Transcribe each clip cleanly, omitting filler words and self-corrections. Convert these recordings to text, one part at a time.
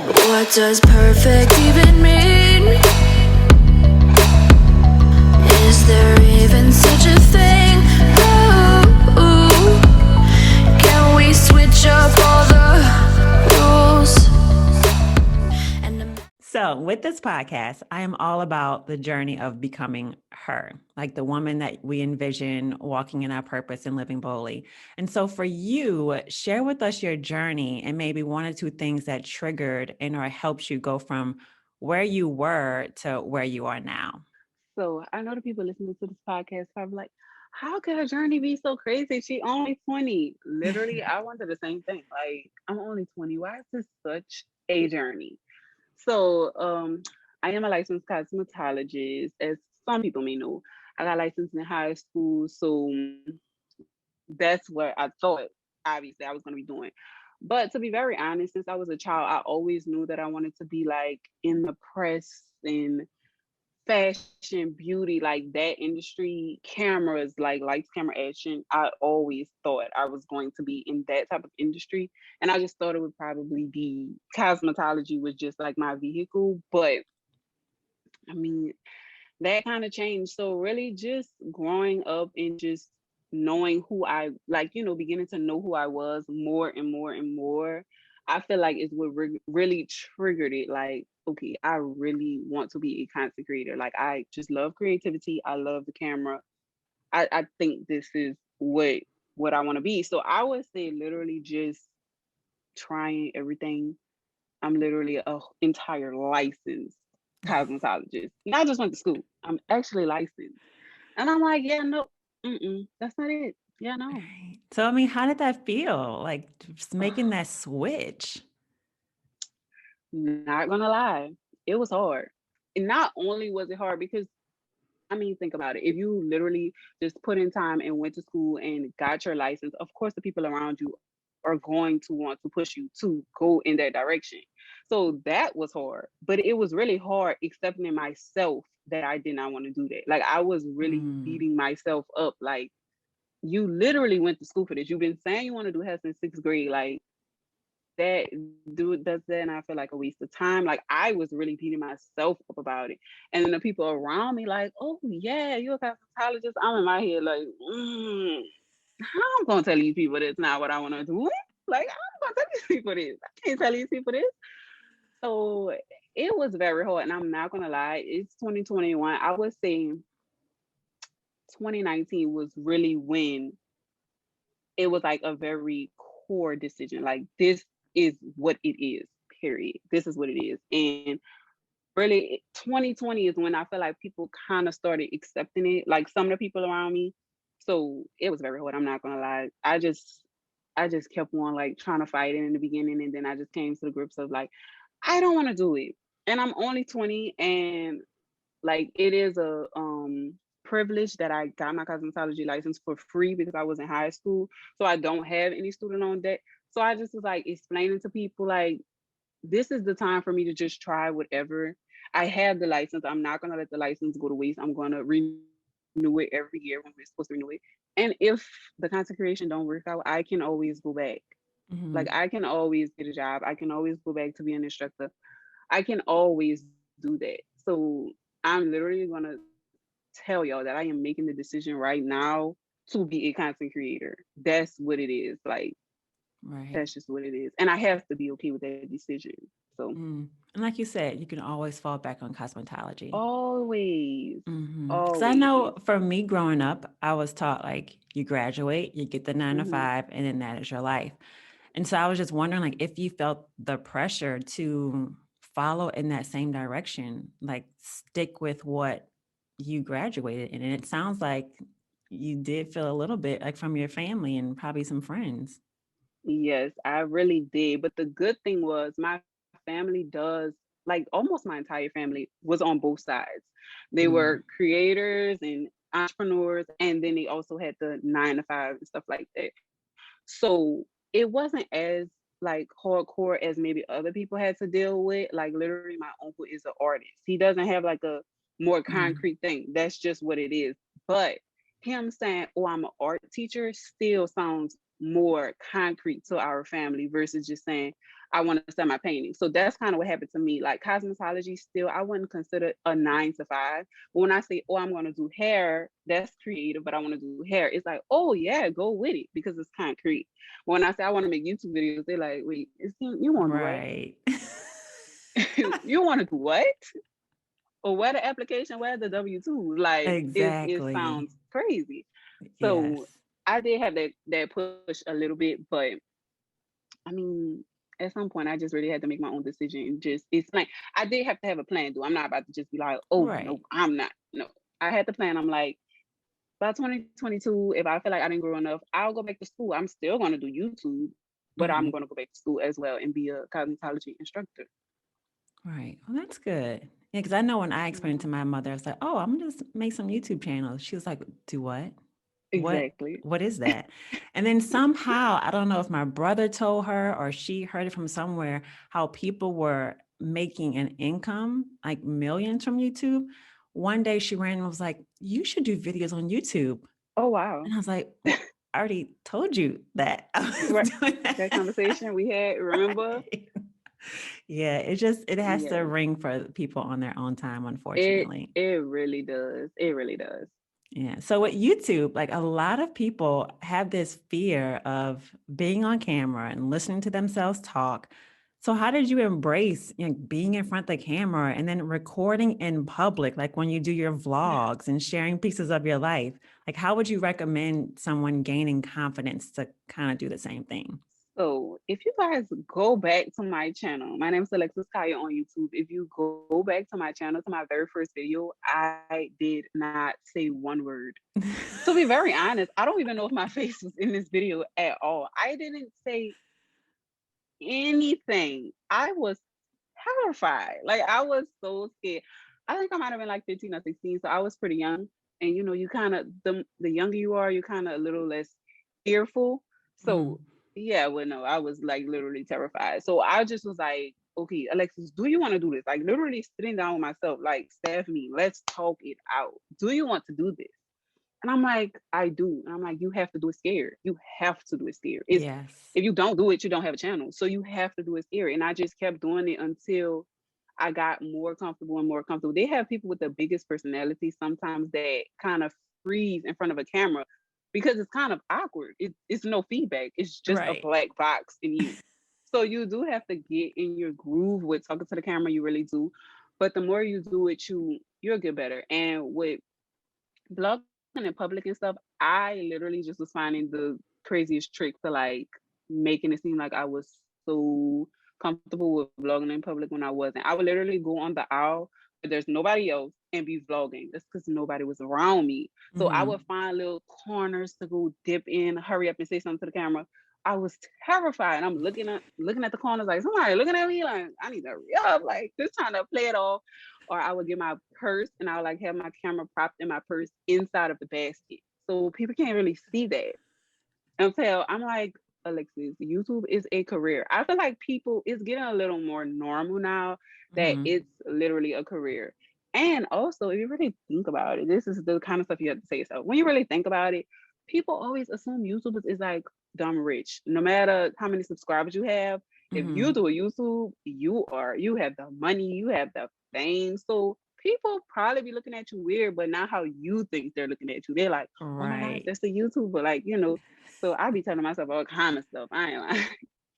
What does perfect even mean? Is there even such a thing? Ooh, can we switch up all the rules? So, with this podcast, I am all about the journey of becoming her, like the woman that we envision walking in our purpose and living boldly. And so, for you, share with us your journey and maybe one or two things that triggered and or helped you go from where you were to where you are now. So I know the people listening to this podcast probably like, how could her journey be so crazy? She only 20. Literally, I wanted the same thing. Like, I'm only 20. Why is this such a journey? So I am a licensed cosmetologist, as some people may know. I got licensed in high school, so that's what I thought obviously I was gonna be doing. But to be very honest, since I was a child, I always knew that I wanted to be like in the press and fashion, beauty, like that industry, cameras, like lights, camera, action. I always thought I was going to be in that type of industry. And I just thought it would probably be cosmetology was just like my vehicle. But I mean, that kind of changed. So really just growing up and just knowing who I like, beginning to know who I was more and more and more. I feel like is what really triggered it. Like, okay, I really want to be a content creator. Like, I just love creativity. I love the camera. I think this is what I want to be. So I would say literally just trying everything. I'm literally a entire licensed cosmetologist. Not just went to school. I'm actually licensed. And I'm like, yeah, no, that's not it. Yeah, no. Right. So, I mean, how did that feel? Like just making that switch? Not gonna lie, it was hard. And not only was it hard because I mean, think about it. If you literally just put in time and went to school and got your license, of course the people around you are going to want to push you to go in that direction. So that was hard. But it was really hard accepting in myself that I did not want to do that. Like I was really Mm. beating myself up. Like you literally went to school for this. You've been saying you want to do hair since sixth grade. Like that dude does that and I feel like a waste of time. Like I was really beating myself up about it. And then the people around me like, oh yeah, you're a cosmetologist. I'm in my head like, how I'm gonna tell these people that's not what I wanna do? Like I'm gonna tell these people this. I can't tell these people this. So it was very hard. And I'm not gonna lie, it's 2021. I would say 2019 was really when it was like a very core decision. Like this is what it is, period. This is what it is. And really 2020 is when I feel like people kind of started accepting it, like some of the people around me. So it was very hard. I'm not gonna lie. I just kept on like trying to fight it in the beginning and then I just came to the grips of like, I don't want to do it. And I'm only 20 and like it is a privilege that I got my cosmetology license for free because I was in high school. So I don't have any student loan debt. So I just was like explaining to people like this is the time for me to just try whatever. I have the license. I'm not gonna let the license go to waste. I'm gonna renew it every year when we're supposed to renew it. And if the content creation don't work out, I can always go back. Like Hmm. I can always get a job. I can always go back to be an instructor. I can always do that. So I'm literally gonna tell y'all that I am making the decision right now to be a content creator. That's what it is. Like Right. that's just what it is. And I have to be okay with that decision. So Mm. And like you said, you can always fall back on cosmetology. always, Because I know always. for me growing up, I was taught like you graduate, you get the nine to Hmm. five, and then that is your life. And so I was just wondering, like, if you felt the pressure to follow in that same direction, like stick with what you graduated in. And it sounds like you did feel a little bit like from your family and probably some friends. Yes, I really did. But the good thing was my family does like almost my entire family was on both sides. They were Mm. creators and entrepreneurs, and then they also had the 9 to 5 and stuff like that. So it wasn't as like hardcore as maybe other people had to deal with. Like literally, my uncle is an artist. He doesn't have like a more Mm. concrete thing. That's just what it is. But him saying, "Oh, I'm an art teacher," still sounds more concrete to our family versus just saying, I want to sell my painting. So that's kind of what happened to me. Like cosmetology, still, I wouldn't consider a 9 to 5. But when I say, oh, I'm going to do hair, that's creative, but I want to do hair, it's like, oh, yeah, go with it because it's concrete. When I say I want to make YouTube videos, they're like, wait, you want to do what? Right. You want to do what? Or where the application, where the W-2s? Like it Exactly. sounds crazy. So Yes. I did have that push a little bit, but I mean, at some point I just really had to make my own decision and just explain. I did have to have a plan though. I'm not about to just be like, oh no, Right. I'm not. No. I had to plan. I'm like, by 2022, if I feel like I didn't grow enough, I'll go back to school. I'm still gonna do YouTube, but I'm Mhm. gonna go back to school as well and be a cosmetology instructor. Right. Well, that's good. Yeah, because I know when I explained Yeah. to my mother, I was like, "Oh, I'm gonna just make some YouTube channels." She was like, "Do what? What? Exactly. What is that?" And then somehow, I don't know if my brother told her or she heard it from somewhere, how people were making an income, like millions from YouTube. One day she ran and was like, "You should do videos on YouTube." Oh wow. And I was like, "Well, I already told you that I was Right. doing That that." conversation we had, remember? Right. Yeah, it has to Yes. ring for people on their own time, It unfortunately. it really does. It really does. Yeah. So with YouTube, like a lot of people have this fear of being on camera and listening to themselves talk. So how did you embrace, being in front of the camera and then recording in public, like when you do your vlogs and sharing pieces of your life? Like how would you recommend someone gaining confidence to kind of do the same thing? So if you guys go back to my channel, my name is Alexis Kaya on YouTube. If you go back to my channel, to my very first video, I did not say one word. To be very honest, I don't even know if my face was in this video at all. I didn't say anything. I was terrified. Like I was so scared. I think I might have been like 15 or 16, so I was pretty young. And you know, you kind of the younger you are, you're kind of a little less fearful. So Mhm. yeah, well, no, I was like literally terrified. So I just was like, okay, Alexis, do you want to do this? Like literally sitting down with myself, like, Stephanie, let's talk it out. Do you want to do this? And I'm like, I do. And I'm like, you have to do it scared. You have to do it scared. It's Yes. if you don't do it, you don't have a channel. So you have to do it scared. And I just kept doing it until I got more comfortable and more comfortable. They have people with the biggest personalities sometimes that kind of freeze in front of a camera because it's kind of awkward. It's no feedback. It's just a Right. black box in you. So you do have to get in your groove with talking to the camera. You really do. But the more you do it, you'll get better. And with blogging in public and stuff, I literally just was finding the craziest trick to like making it seem like I was so comfortable with vlogging in public when I wasn't. I would literally go on the aisle where there's nobody else and be vlogging. That's because nobody was around me. So I would Mhm. find little corners to go dip in, hurry up and say something to the camera. I was terrified. I'm looking at the corners like somebody looking at me like I need to hurry up, like just trying to play it off. Or I would get my purse and I would like have my camera propped in my purse inside of the basket. So people can't really see that until I'm like, Alexis, YouTube is a career. I feel like people it's getting a little more normal now that Mhm. it's literally a career. And also, if you really think about it, this is the kind of stuff you have to say yourself. When you really think about it, people always assume YouTube is like dumb rich. No matter how many subscribers you have, if you Mhm. do a YouTube, you have the money, you have the fame. So people probably be looking at you weird, but not how you think they're looking at you. They're like, oh my gosh, Right. that's a YouTuber. Like, so I be telling myself all kind of stuff. I ain't lying.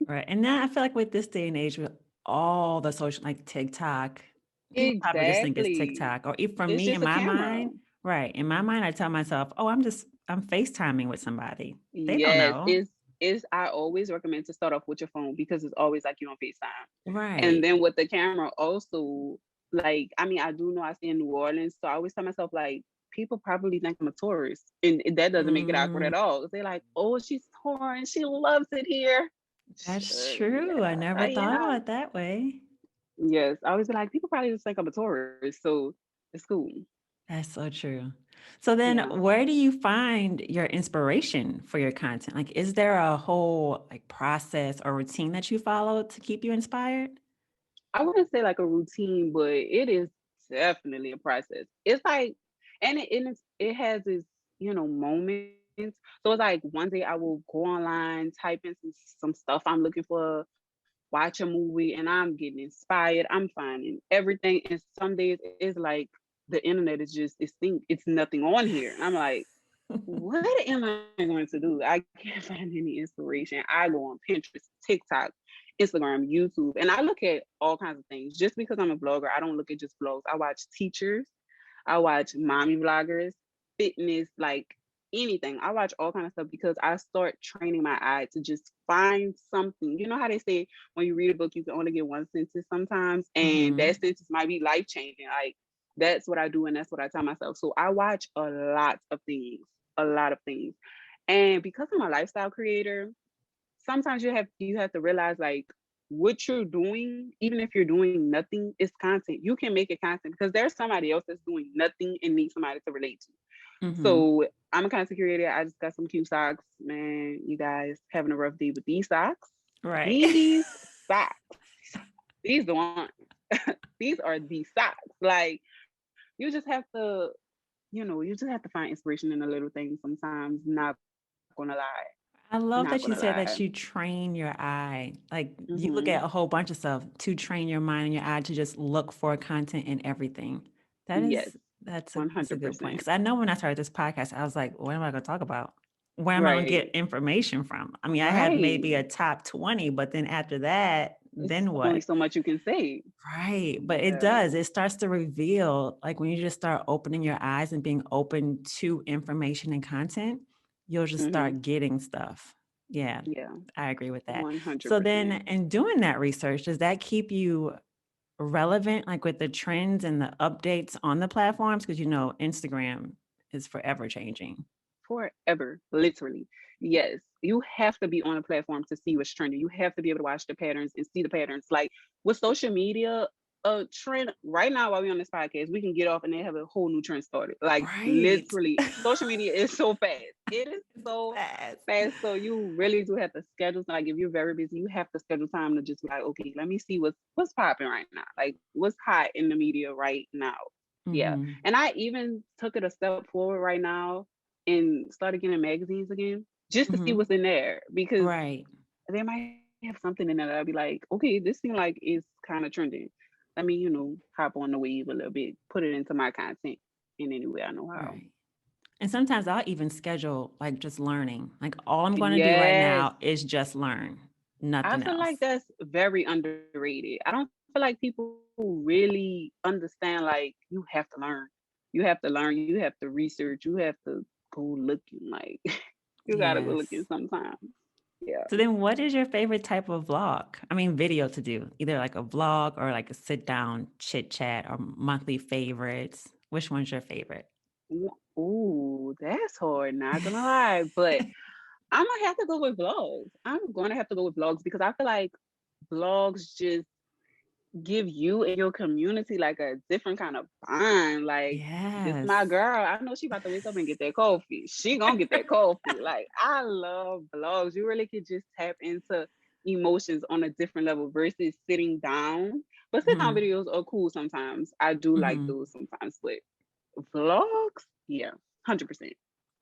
Right. And now I feel like with this day and age, with all the social, like TikTok, people probably just think it's Exactly. TikTok. Or if for It's me, just in a my camera. mind, right, in my mind, I tell myself, oh, I'm FaceTiming with somebody. They don't Yes, know. is I always recommend to start off with your phone because it's always like you on FaceTime. And Right. then with the camera also, like, I mean, I do know I stay in New Orleans, so I always tell myself like people probably think I'm a tourist. And that doesn't make it awkward Mm, at all. They're like, oh, she's touring, she loves it here. that's Yeah, true. I never you thought know. about it that way. Yes, I always be like, people probably just think I'm a tourist, so it's cool. That's so true. So then Yeah. where do you find your inspiration for your content? Like, is there a whole like process or routine that you follow to keep you inspired? I wouldn't say like a routine, but it is definitely a process. It's like, and it has its moments. So it's like one day I will go online, type in some stuff I'm looking for, watch a movie, and I'm getting inspired. I'm finding everything. And some days it's like the internet is just it's nothing on here. And I'm like, what am I going to do? I can't find any inspiration. I go on Pinterest, TikTok, Instagram, YouTube, and I look at all kinds of things. Just because I'm a blogger, I don't look at just blogs. I watch teachers, I watch mommy vloggers, fitness, like anything. I watch all kind of stuff because I start training my eye to just find something. You know how they say when you read a book, you can only get one sentence sometimes, and that sentence might be life changing. Like that's what I do, and that's what I tell myself. So I watch a lot of things. And because I'm a lifestyle creator, sometimes you have to realize like what you're doing, even if you're doing nothing, is content. You can make it content because there's somebody else that's doing nothing and needs somebody to relate to. Mm-hmm. So I'm a content creator. I just got some cute socks. Man, you guys having a rough day with these socks. Right. These socks. These the ones. These are the socks. Like you just have to, you just have to find inspiration in the little things sometimes. Not gonna lie. I love Not that you gonna said lie. that you train your eye. Like you look Hmm. at a whole bunch of stuff to train your mind and your eye to just look for content in everything. That Yes, is that's a good point. 100%. Because I know when I started this podcast, I was like, what am I going to talk about? Where am I going to get Right. information from? I mean, I had maybe Right. a top 20, but then after that, It's then only what? so much you can say. Right. But it Yeah. does. It starts to reveal, like when you just start opening your eyes and being open to information and content, you'll just Hmm. start getting stuff. Yeah, Yeah. I agree with that. So then, 100%. in doing that research, does that keep you relevant, like with the trends and the updates on the platforms? Because Instagram is forever changing. Forever, literally. Yes, you have to be on a platform to see what's trending. You have to be able to watch the patterns and see the patterns. Like with social media, a trend right now while we're on this podcast, we can get off and they have a whole new trend started. Like Right. literally, social media is so fast. It is It's so fast. fast. So you really do have to schedule. Like if you're very busy, you have to schedule time to just be like, okay, let me see what's popping right now. Like what's hot in the media right now. Yeah. Hmm. And I even took it a step forward right now and started getting magazines again just to see Hmm. what's in there because Right. they might have something in there that I'll be like, okay, this seems like it's kind of trending. Let me, hop on the wave a little bit, put it into my content in any way I know how. Right. And sometimes I'll even schedule like just learning. Like all I'm going to do right Yes. now is just learn, I nothing feel like else. that's very underrated. I don't feel like people really understand like you have to learn. You have to learn, you have to research, you have to go looking like you gotta go looking Yes. sometimes. Yeah. So then what is your favorite type of vlog? I mean, video to do, either like a vlog or like a sit down chit chat or monthly favorites. Which one's your favorite? Ooh, that's hard, not gonna lie. But I'm gonna have to go with vlogs. I'm gonna have to go with vlogs because I feel like vlogs just give you and your community like a different kind of bond. Like this my Yes. girl. I know she about to wake up and get that coffee. She gonna get that coffee. Like I love vlogs. You really could just tap into emotions on a different level versus sitting down. But sit down Hmm. videos are cool sometimes. I do like Hmm. those sometimes, but vlogs, yeah, 100%.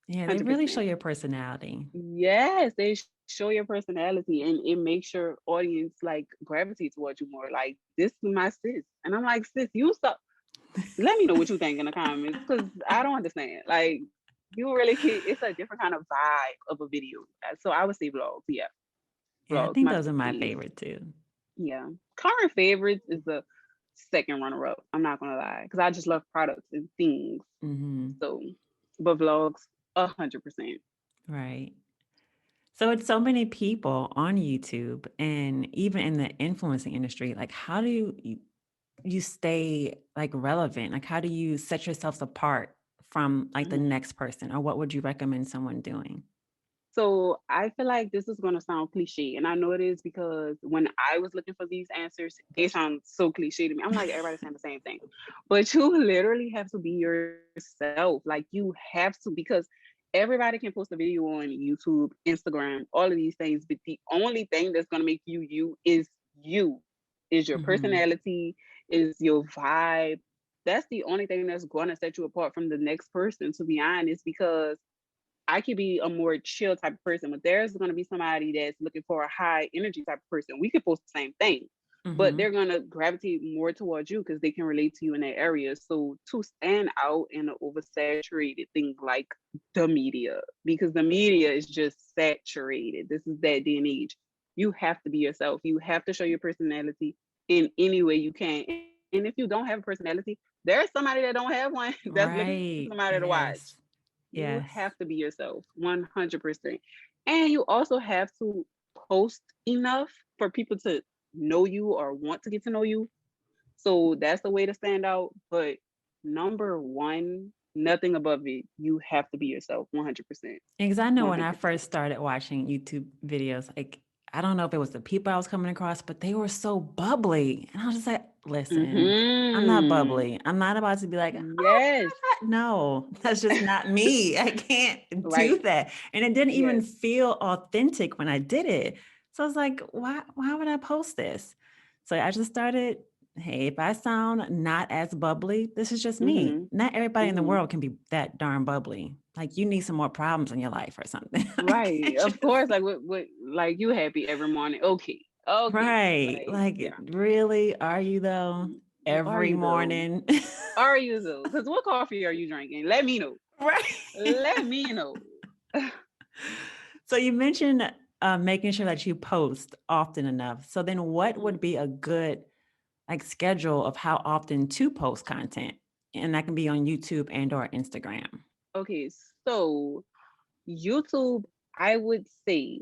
Yeah, they really show 100%. your personality. Yes, they show your personality and it makes your audience like gravitate towards you more. Like, this is my sis. And I'm like, sis, you suck. Let me know what you think in the comments because I don't understand. Like, you really can, it's a different kind of vibe of a video. So I would say vlogs. Yeah, Yeah, I vlogs, think my those are my besties. favorite too. Yeah. Current favorites is the second runner up. I'm not going to lie because I just love products and things. Hmm. So, but vlogs, 100%. Right. So it's so many people on YouTube and even in the influencing industry. Like, how do you stay like relevant? Like, how do you set yourselves apart from like the Mhm. next person? Or what would you recommend someone doing? So I feel like this is going to sound cliche, and I know it is because when I was looking for these answers, they sound so cliche to me. I'm like, everybody's saying the same thing, but you literally have to be yourself. Like you have to because everybody can post a video on YouTube, Instagram, all of these things, but the only thing that's going to make you is your Hmm. personality, is your vibe. That's the only thing that's going to set you apart from the next person. To be honest, because I could be a more chill type of person, but there's going to be somebody that's looking for a high energy type of person. We could post the same thing, but Mm-hmm. they're going to gravitate more towards you because they can relate to you in that area. So to stand out in an oversaturated thing like the media, because the media is just saturated. This is that day and age. You have to be yourself. You have to show your personality in any way you can. And if you don't have a personality, there's somebody that don't have one that's looking for Right. somebody to watch. Yes. You Yes. have to be yourself 100%. And you also have to post enough for people to know you or want to get to know you. So that's the way to stand out. But number one, nothing above it. You have to be yourself 100%. Because I know when I 100%. first started watching YouTube videos, like I don't know if it was the people I was coming across, but they were so bubbly. And I was just like, listen, I'm not Mm-hmm. bubbly. I'm not about to be like, oh Yes. my God. No, that's just not me. I can't do Right. that. And it didn't even Yes. feel authentic when I did it. So I was like, why would I post this? So I just started, hey, if I sound not as bubbly, this is just me. Mm-hmm. Not everybody in the Mm-hmm. world can be that darn bubbly. Like you need some more problems in your life or something. I Right. can't Of just course. Like what like you happy every morning. Okay. Okay. right. Like, Like yeah. really, are you though? Are Every you though? morning. Are you though? Because what coffee are you drinking? Let me know. Right. Let me know. So you mentioned making sure that you post often enough. So then what Mhm. would be a good like schedule of how often to post content? And that can be on YouTube and or Instagram. Okay, so YouTube, I would say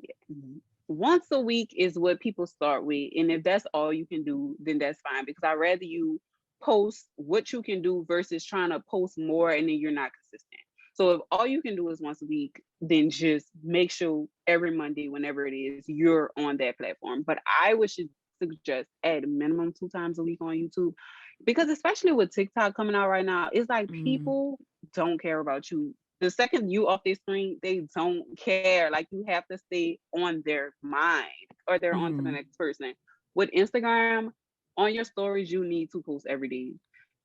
once a week is what people start with. And if that's all you can do, then that's fine because I'd rather you post what you can do versus trying to post more and then you're not consistent. So if all you can do is once a week, then just make sure every Monday, whenever it is, you're on that platform. But I would suggest at minimum 2 times a week on YouTube because especially with TikTok coming out right now, it's like Mm, people don't care about you the second you off their screen, they don't care. Like you have to stay on their mind or they're on to the mm, next person. With Instagram, on your stories, you need to post every day.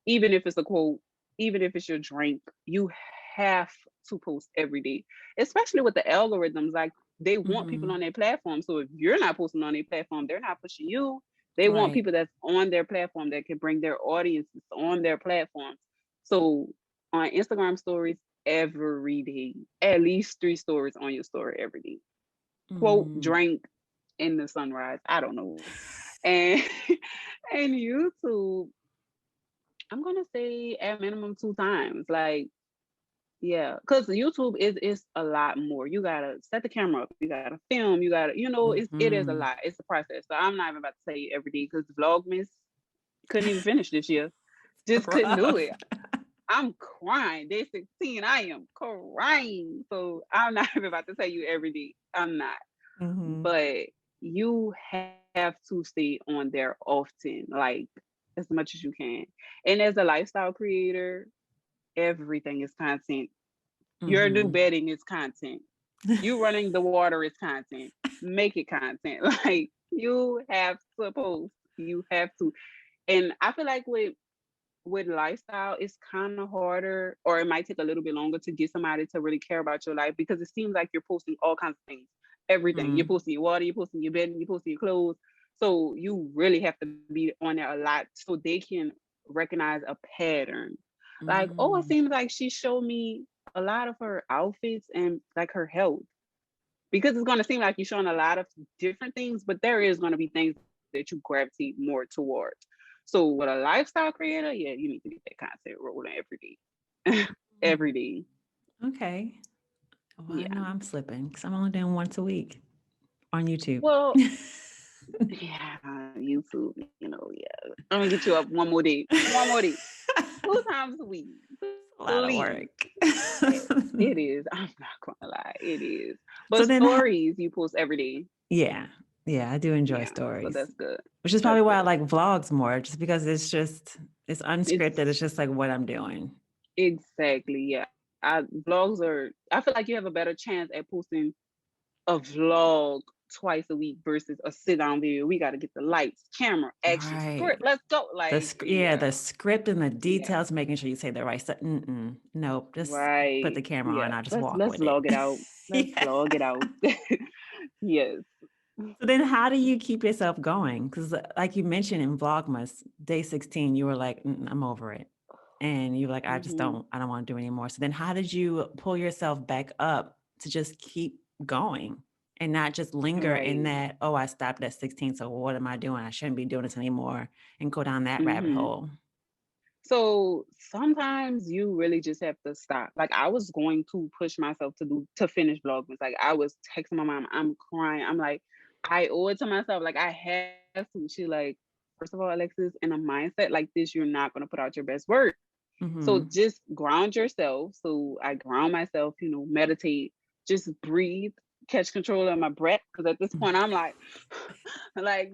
Even if it's a quote, even if it's your drink, you have to post every day. Especially with the algorithms, like they want people mm-hmm. on their platform. So if you're not posting on their platform, they're not pushing you. They want Right. people that's on their platform that can bring their audiences on their platforms. So on Instagram stories, every day, at least 3 stories on your story every day. Quote, Mm. drink in the sunrise. I don't know. And and YouTube, I'm gonna say at minimum 2 times. Like, yeah, because YouTube is a lot more. You gotta set the camera up, you gotta film, you gotta, it is a Mm-hmm. lot. It's a process. So I'm not even about to tell you every day because Vlogmas couldn't even finish this year. Just couldn't do Rough. it. I'm crying. Day 16, I am crying. So I'm not even about to tell you every day. I'm not. Mm-hmm. But you have to stay on there often, like as much as you can. And as a lifestyle creator, everything is content. Your new Mm-hmm. bedding is content. You running the water is content. Make it content. Like you have to post. You have to. And I feel like with lifestyle, it's kind of harder, or it might take a little bit longer to get somebody to really care about your life because it seems like you're posting all kinds of things, everything. You're Mm, posting your water, you're posting your bed, you're posting your clothes. So you really have to be on there a lot so they can recognize a pattern. Like, oh, it mm, seems like she showed me a lot of her outfits and like her health because it's going to seem like you're showing a lot of different things, but there is going to be things that you gravitate more towards. So with a lifestyle creator, yeah, you need to get that content rolling every day. mm. Every day. Okay. Well, I Yeah. know I'm slipping because I'm only doing once a week on YouTube. Well, yeah, YouTube, yeah. I'm gonna get you up one more day. One more day. 2 times a week. A lot of Please. work. It is. I'm not gonna lie. It is. So But then, stories you post every day. yeah, yeah, I do enjoy Yeah. So stories, that's good. which is probably That's why I good. like vlogs more, just because it's unscripted. It's It's just like what I'm doing. exactly, yeah. Vlogs are I feel like you have a better chance at posting a vlog twice a week versus a sit down video. We got to get the lights, camera, action, Right. script. Let's go. Like, yeah, The script and the yeah, details, making sure you say the right stuff. Nope. Just put right. the camera Yeah, on. I'll just walk let's with it. log it out. Let's Yeah. log it out. Yes. So then how do you keep yourself going? Because like you mentioned in Vlogmas, day 16, you were like, I'm over it. And you were like, Hmm. I don't want to do anymore. So then how did you pull yourself back up to just keep going and not just linger in Right. that, oh, I stopped at 16. So what am I doing? I shouldn't be doing this anymore and go down that rabbit Hmm. hole. So sometimes you really just have to stop. Like I was going to push myself to finish Vlogmas. Like I was texting my mom, I'm crying. I'm like, I owe it to myself. Like I have to. She like, first of all, Alexis, in a mindset like this, you're not gonna put out your best work. So Mm-hmm. just ground yourself. So I ground myself, meditate, just breathe, catch control of my breath. Cause at this point I'm like, like,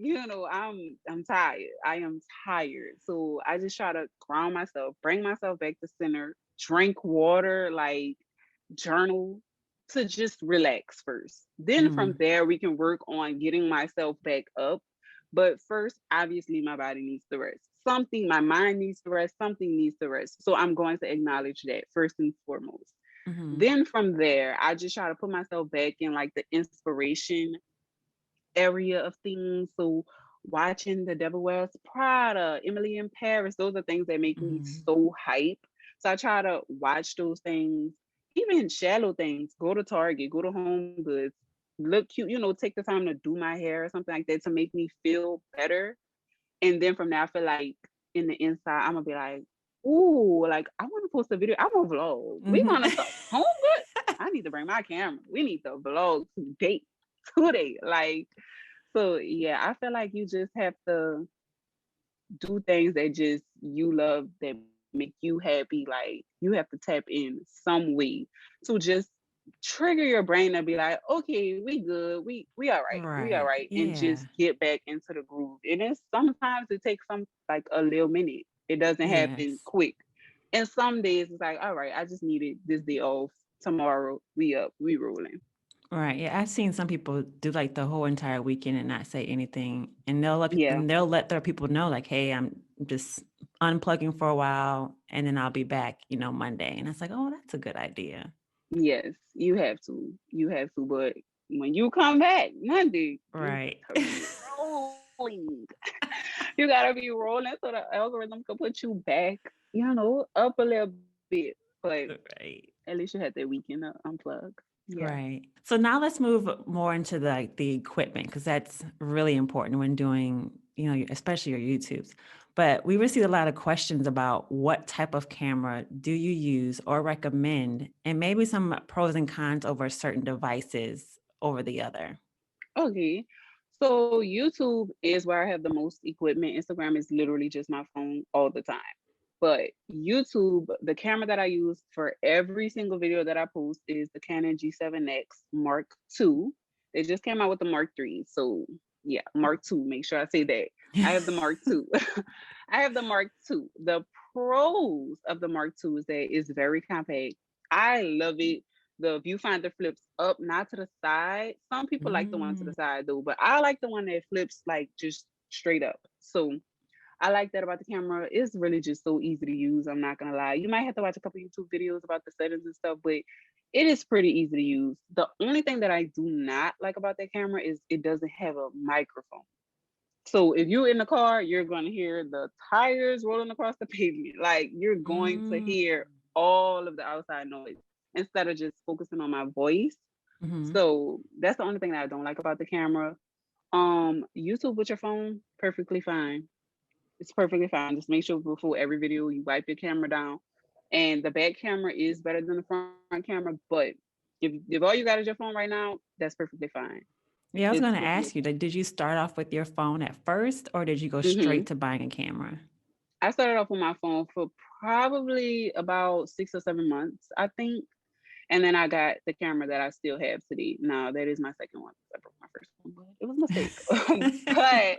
I'm tired. I am tired. So I just try to ground myself, bring myself back to center, drink water, like journal to just relax first. Then Mm-hmm. from there we can work on getting myself back up. But first, obviously, my body needs to rest. My mind needs to rest, something needs to rest. So I'm going to acknowledge that first and foremost. Mm-hmm. Then from there, I just try to put myself back in like the inspiration area of things. So watching The Devil Wears Prada, Emily in Paris, those are things that make me Mm-hmm. so hype. So I try to watch those things, even shallow things. Go to Target, go to Home Goods, look cute, take the time to do my hair or something like that to make me feel better. And then from there, I feel like in the inside, I'm gonna be like, ooh, like I want to post a video. I want to vlog. We Mm-hmm. gonna start Home Goods. I need to bring my camera. We need to vlog today. Today. Like, so yeah, I feel like you just have to do things that just you love that make you happy. Like you have to tap in some way to just trigger your brain to be like, okay, we good, we all right, we all Right. right, and Yeah. just get back into the groove. And then sometimes it takes some like a little minute. It doesn't happen Yes. quick. And some days it's like, all right, I just needed this day off. Tomorrow we up, we rolling. Right. Yeah, I've seen some people do like the whole entire weekend and not say anything, and Yeah. they'll let their people know, like, "Hey, I'm just unplugging for a while, and then I'll be back, Monday." And it's like, "Oh, that's a good idea." Yes, you have to. You have to. But when you come back Monday, you Right. gotta be rolling. You gotta be rolling so the algorithm can put you back, up a little bit. But Right. at least you had that weekend to unplug. Yeah. Right. So now let's move more into the equipment because that's really important when doing, especially your YouTubes. But we received a lot of questions about what type of camera do you use or recommend, and maybe some pros and cons over certain devices over the other. Okay. So YouTube is where I have the most equipment. Instagram is literally just my phone all the time. But YouTube, the camera that I use for every single video that I post is the Canon G7X Mark II. They just came out with the Mark III. So yeah, Mark II. Make sure I say that. I have the Mark II. I have the Mark II. The pros of the Mark II is that it's very compact. I love it. The viewfinder flips up, not to the side. Some people like the one to the Mm, side though, but I like the one that flips like just straight up. So I like that about the camera. It's really just so easy to use. I'm not gonna lie. You might have to watch a couple YouTube videos about the settings and stuff, but it is pretty easy to use. The only thing that I do not like about that camera is it doesn't have a microphone. So if you're in the car, you're gonna hear the tires rolling across the pavement. Like you're going to mm, hear all of the outside noise instead of just focusing on my voice. mhm. So that's the only thing that I don't like about the camera. YouTube with your phone, perfectly fine. It's perfectly fine. Just make sure before every video you wipe your camera down. And the back camera is better than the front camera, but if all you got is your phone right now, that's perfectly fine. Yeah, I was It's going to with your ask you, like, did you start off with your phone at first, or did you go phone. straight to buying a camera? I started off with my phone for probably about 6 or 7 months, I think. And then I got the camera that I still have today. Now that is my second one. I broke my first one, but it was a mistake. But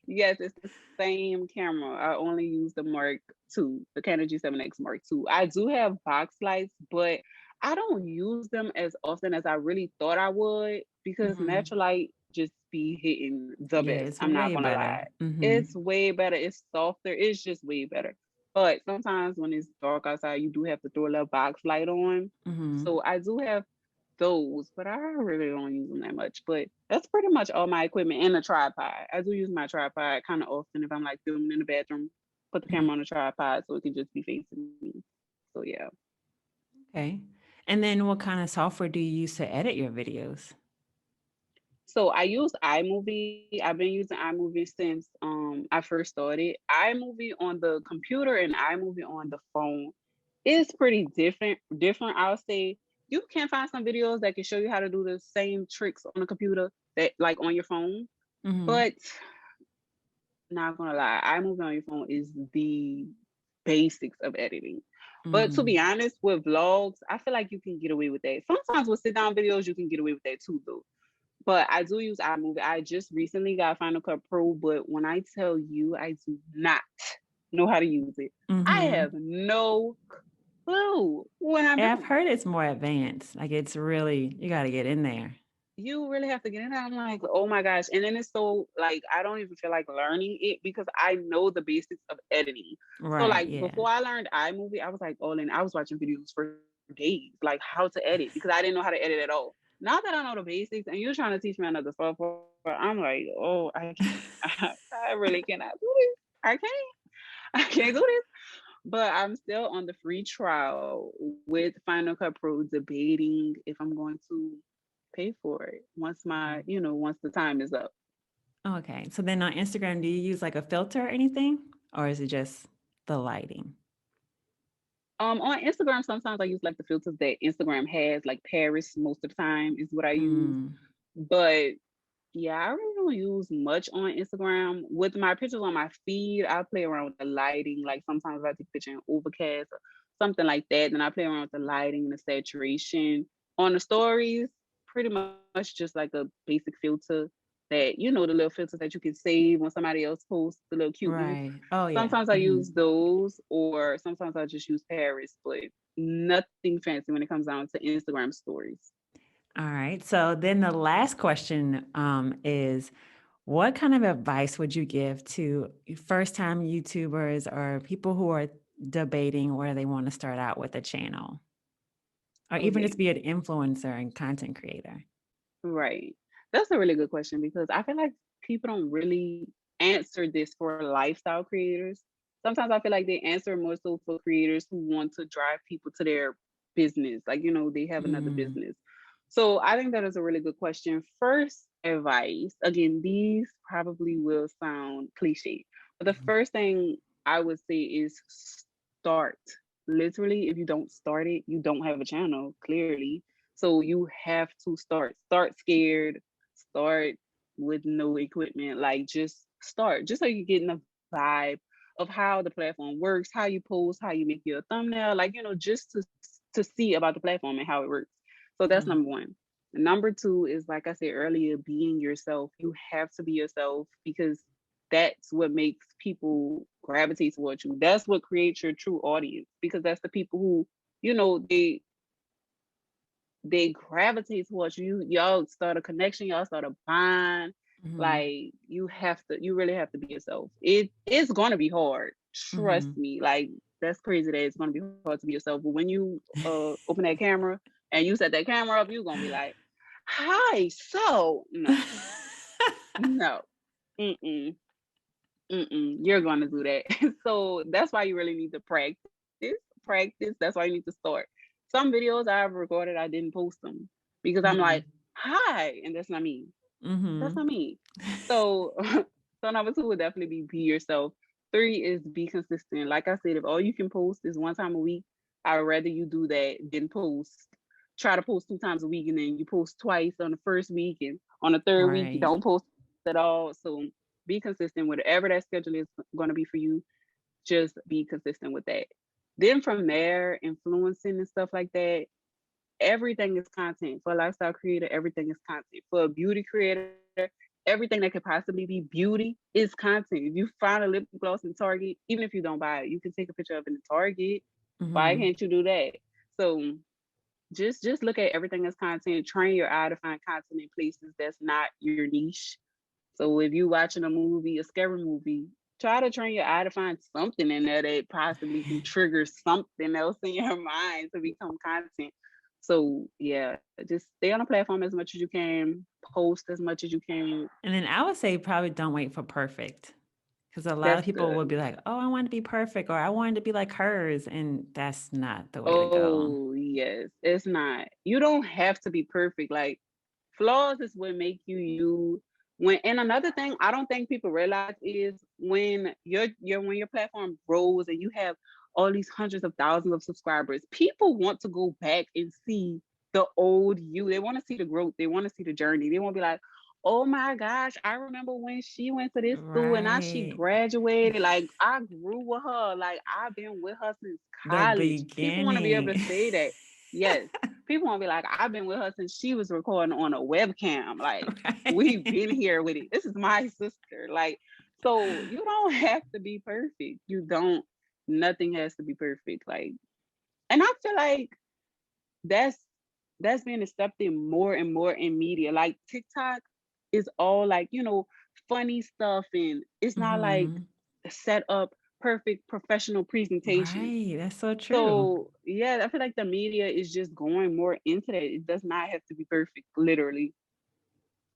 yes, it's the same camera. I only use the Mark II, the Canon G7X Mark II. I do have box lights, but I don't use them as often as I really thought I would because Mhm. natural light just be hitting the Yeah, best. it's I'm not way gonna better. lie. Mm-hmm. It's way better. It's softer. It's just way better. But sometimes when it's dark outside, you do have to throw a little box light on. Mm-hmm. So I do have those, but I really don't use them that much. But that's pretty much all my equipment and a tripod. I do use my tripod kind of often if I'm like filming in the bathroom. Put the camera on the tripod so it can just be facing me. So yeah. Okay. And then what kind of software do you use to edit your videos? So I use iMovie. I've been using iMovie since I first started. iMovie on the computer and iMovie on the phone is pretty different. I'll say you can find some videos that can show you how to do the same tricks on a computer that like on your phone. Mm-hmm. But not gonna lie, iMovie on your phone is the basics of editing. But to Mm-hmm. be honest, with vlogs, I feel like you can get away with that. Sometimes with sit down videos, you can get away with that too, though. But I do use iMovie. I just recently got Final Cut Pro, but when I tell you I do not know how to use it, I Mm-hmm. have no clue what I'm Yeah, I've doing. heard it's more advanced. Like it's really, you got to get in there. You really have to get in there. I'm like, oh my gosh. And then it's so like I don't even feel like learning it because I know the basics of editing. So Right. like Yeah. before I learned iMovie, I was like all in. I was watching videos for days, like how to edit because I didn't know how to edit at all. Now that I know the basics and you're trying to teach me another software, I'm like, oh, I can't. I really cannot do this. I can't. I can't do this. But I'm still on the free trial with Final Cut Pro debating if I'm going to pay for it once once the time is up. Okay. So then on Instagram, do you use like a filter or anything? Or is it just the lighting? On Instagram, sometimes I use like the filters that Instagram has, like Paris most of the time is what I use. Mm, But yeah, I really don't use much on Instagram. With my pictures on my feed, I play around with the lighting. Like sometimes I take a picture in overcast or something like that. Then I play around with the lighting and the saturation. On the stories, pretty much just like a basic filter that, the little filters that you can save when somebody else posts, the little cute ones. right. Oh, yeah. Sometimes I Hmm. use those, or sometimes I just use Paris, but nothing fancy when it comes down to Instagram stories. All right. So then the last question is what kind of advice would you give to first time YouTubers or people who are debating where they want to start out with a channel or even Okay. just be an influencer and content creator? Right. That's a really good question because I feel like people don't really answer this for lifestyle creators. Sometimes I feel like they answer more so for creators who want to drive people to their business. Like, they have another Mm, business. So I think that is a really good question. First advice, again, these probably will sound cliche, but the mhm. first thing I would say is start. Literally, if you don't start it, you don't have a channel, clearly. So you have to start. Start scared. Start with no equipment. Like just start. Just so you get in the vibe of how the platform works, how you post, how you make your thumbnail. Like just to see about the platform and how it works. So that's Mhm. number one. Number two is like I said earlier, being yourself. You have to be yourself because that's what makes people gravitate towards you. That's what creates your true audience because that's the people who they gravitate towards you. Y'all start a connection, y'all start a bond. Mhm. Like you really have to be yourself. It is gonna be hard. Trust Mhm. me. Like that's crazy that it's gonna be hard to be yourself. But when you open that camera and you set that camera up, you're gonna be like, hi, so no, no. Mm-mm. Mm-mm. You're gonna do that. So that's why you really need to practice. Practice. That's why you need to start. Some videos I've recorded, I didn't post them because I'm like, Mhm. hi, and that's not me. That's Mhm. not me. So, so number two would definitely be yourself. Three is be consistent. Like I said, if all you can post is one time a week, I'd rather you do that than post. Try to post 2 times a week and then you post twice on the first week and on the third week you Right. don't post at all. So be consistent. Whatever that schedule is going to be for you, just be consistent with that. Then from there, influencing and stuff like that, everything is content. For a lifestyle creator, everything is content. For a beauty creator, everything that could possibly be beauty is content. If you find a lip gloss in Target, even if you don't buy it, you can take a picture of it in Target. Why Mhm. can't you do that? So just look at everything as content. Train your eye to find content in places that's not your niche. So if you watching a movie, a scary movie, try to train your eye to find something in there that possibly can trigger something else in your mind to become content. So yeah, just stay on the platform as much as you can, post as much as you can. And then I would say probably don't wait for perfect. Because a lot of That's people will good. be like, oh, I want to be perfect, or I wanted to be like hers. And that's not the way to go. Oh yes, it's not. You don't have to be perfect. Like flaws is what make you you. When and another thing I don't think people realize is when your platform grows and you have all these hundreds of thousands of subscribers, people want to go back and see the old you. They want to see the growth. They want to see the journey. They want to be like, oh my gosh, I remember when she went to this school and now she Right. graduated. Like I grew with her. Like I've been with her since The college. People want to be able beginning. to say that. Yes, people won't be like, I've been with her since she was recording on a webcam. Like, we've Right. been here with it. This is my sister. Like, so you don't have to be perfect. You don't, nothing has to be perfect. Like, and I feel like that's that's being accepted more and more in media. Like TikTok is all like, funny stuff and it's not like Hmm. set up perfect professional presentation. Right. That's so true. So yeah, I feel like the media is just going more into that. It does not have to be perfect, literally.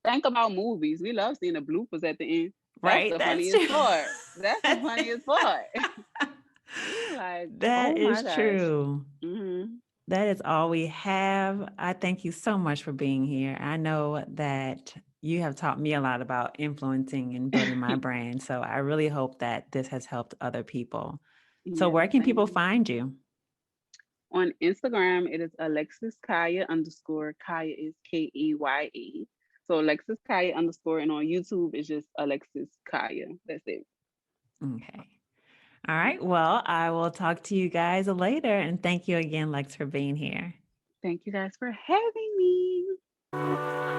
Think about movies. We love seeing the bloopers at the end. That's Right. the That's funniest true. part. That's the funniest part. We like, That oh my is gosh. true. Hmm. That is all we have. I thank you so much for being here. I know that you have taught me a lot about influencing and building my brand. So I really hope that this has helped other people. So Yes, where can thank people you. find you? On Instagram, it is Alexis Kaya underscore. Kaya is Kaya. So Alexis Kaya underscore, and on YouTube it's just Alexis Kaya. That's it. Okay. All right. Well, I will talk to you guys later. And thank you again, Lex, for being here. Thank you guys for having me.